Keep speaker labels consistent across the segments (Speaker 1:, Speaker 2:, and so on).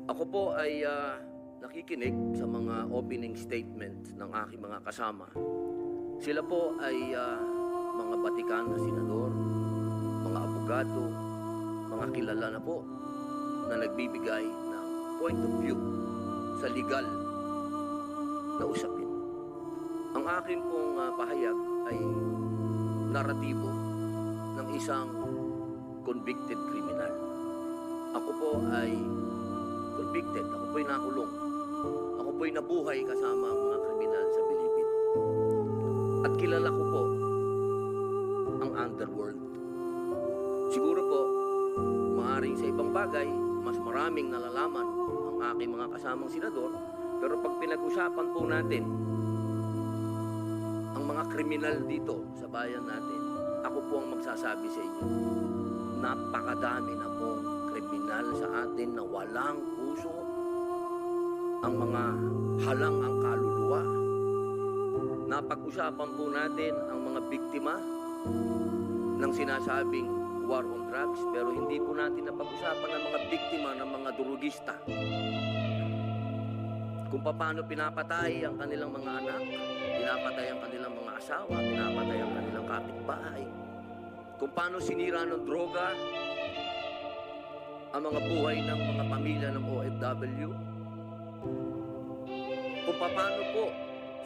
Speaker 1: Ako po ay nakikinig sa mga opening statement ng aking mga kasama. Sila po ay mga batikan na senador, mga abogado, mga kilala na po na nagbibigay ng point of view sa legal na usapin. Ang akin pong pahayag ay naratibo ng isang convicted criminal. Ako po ay convicted, ako po'y nakulong. Ako po'y nabuhay kasama ang mga kriminal sa Bilibid. At kilala ko po ang underworld. Siguro po, maaaring sa ibang bagay, mas maraming nalalaman ang aking mga kasamang senador, pero pag pinag-usapan po natin ang mga kriminal dito sa bayan natin, ako po ang magsasabi sa inyo, napakadami na pong kriminal sa atin na walang puso, ang mga halang ang kaluluwa. Napag-usapan po natin ang mga biktima ng sinasabing war on drugs, pero hindi po natin napag-usapan ang mga biktima ng mga durugista. Kung paano pinapatay ang kanilang mga anak, pinapatay ang kanilang mga asawa, pinapatay ang kanilang kapitbahay. Kung paano sinira ng droga ang mga buhay ng mga pamilya ng OFW. Kung paano po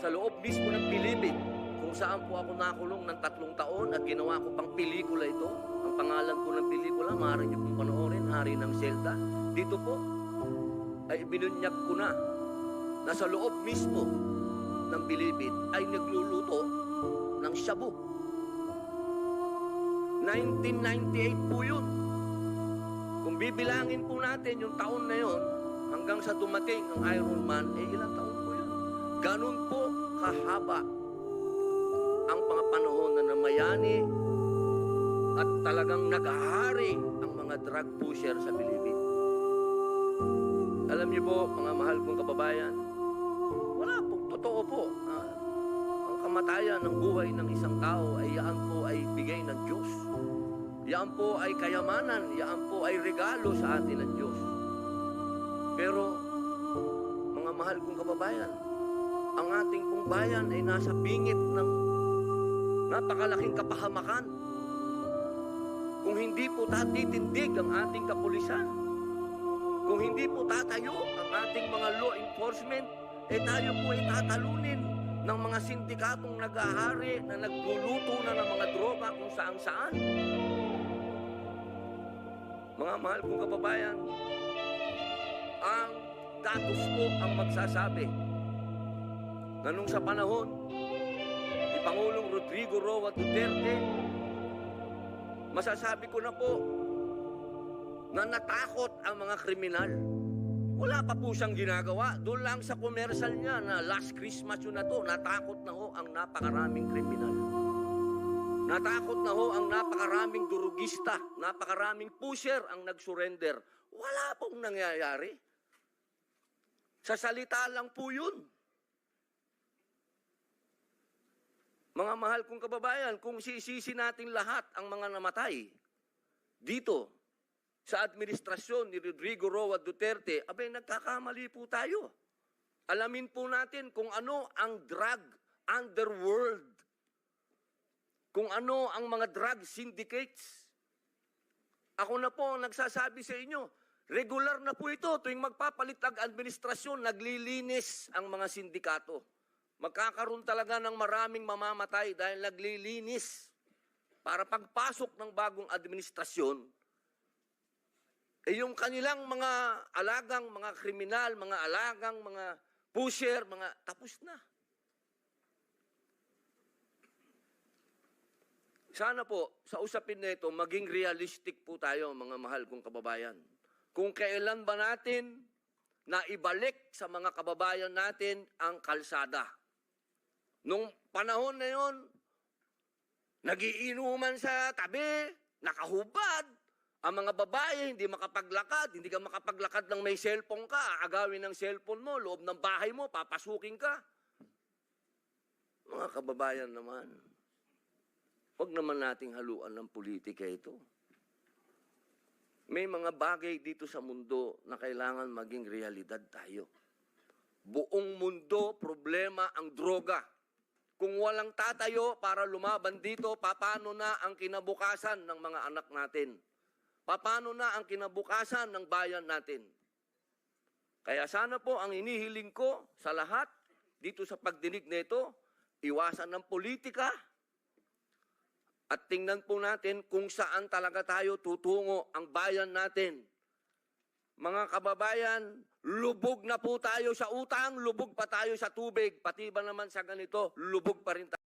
Speaker 1: sa loob mismo ng Bilibid, kung saan po ako nakulong ng 3 taon at ginawa ko pang pelikula ito. Ang pangalan po ng pelikula, maaari niyo pong panoorin, Hari ng Zelda. Dito po ay binunyag ko na sa loob mismo ng Bilibid ay nagluluto ng shabu. 1998 po yun. Kung bibilangin po natin yung taon na yun, hanggang sa dumating ang Iron Man, ilang taon po yun? Ganun po kahaba ang mga panahon na namayani at talagang naghahari ang mga drug pusher sa Bilibid. Alam niyo po, mga mahal kong kababayan, wala po, totoo po. Ang kamatayan ng buhay ng isang tao ay yaan po ay bigay ng Diyos. Yaan po ay kayamanan, yaan po ay regalo sa atin ng Diyos. Pero, mga mahal kong kababayan, ang ating pong bayan ay nasa bingit ng napakalaking kapahamakan. Kung hindi po tatitindig ang ating kapulisan, kung hindi po tatayo ang ating mga law enforcement, tayo po ay tatalunin ng mga sindikatong nag-ahari na nagluluto na ng mga droga kung saan-saan. Mga mahal kong kababayan, ang datos po ang magsasabi na nung sa panahon ni Pangulong Rodrigo Roa Duterte, masasabi ko na po na natakot ang mga kriminal. Wala pa po siyang ginagawa. Doon lang sa commercial niya na last Christmas yun na to, natakot na ho ang napakaraming kriminal. Natakot na ho ang napakaraming durugista, napakaraming pusher ang nag-surrender. Wala pong nangyayari. Sa salita lang po yun. Mga mahal kong kababayan, kung sisisi natin lahat ang mga namatay dito sa administrasyon ni Rodrigo Roa Duterte, abay nagkakamali po tayo. Alamin po natin kung ano ang drug underworld. Kung ano ang mga drug syndicates. Ako na po ang nagsasabi sa inyo, regular na po ito tuwing magpapalit ang administrasyon, naglilinis ang mga sindikato. Magkakaroon talaga ng maraming mamamatay dahil naglilinis. Para pagpasok ng bagong administrasyon, yung kanilang mga alagang, mga kriminal, mga alagang, mga pusher, mga tapos na. Sana po, sa usapin na ito, maging realistic po tayo, mga mahal kong kababayan. Kung kailan ba natin na ibalik sa mga kababayan natin ang kalsada. Nung panahon na yon, nagiinuman sa tabi, nakahubad, ang mga babae hindi makapaglakad, hindi ka makapaglakad ng may cellphone ka, aagawin ng cellphone mo, loob ng bahay mo, papasukin ka. Mga kababayan naman, huwag naman nating haluan ng politika ito. May mga bagay dito sa mundo na kailangan maging realidad tayo. Buong mundo, problema ang droga. Kung walang tatayo para lumaban dito, paano na ang kinabukasan ng mga anak natin? Paano na ang kinabukasan ng bayan natin? Kaya sana po ang inihiling ko sa lahat dito sa pagdinig nito, iwasan ng politika at tingnan po natin kung saan talaga tayo tutungo ang bayan natin. Mga kababayan, lubog na po tayo sa utang, lubog pa tayo sa tubig, pati ba naman sa ganito, lubog pa rin tayo.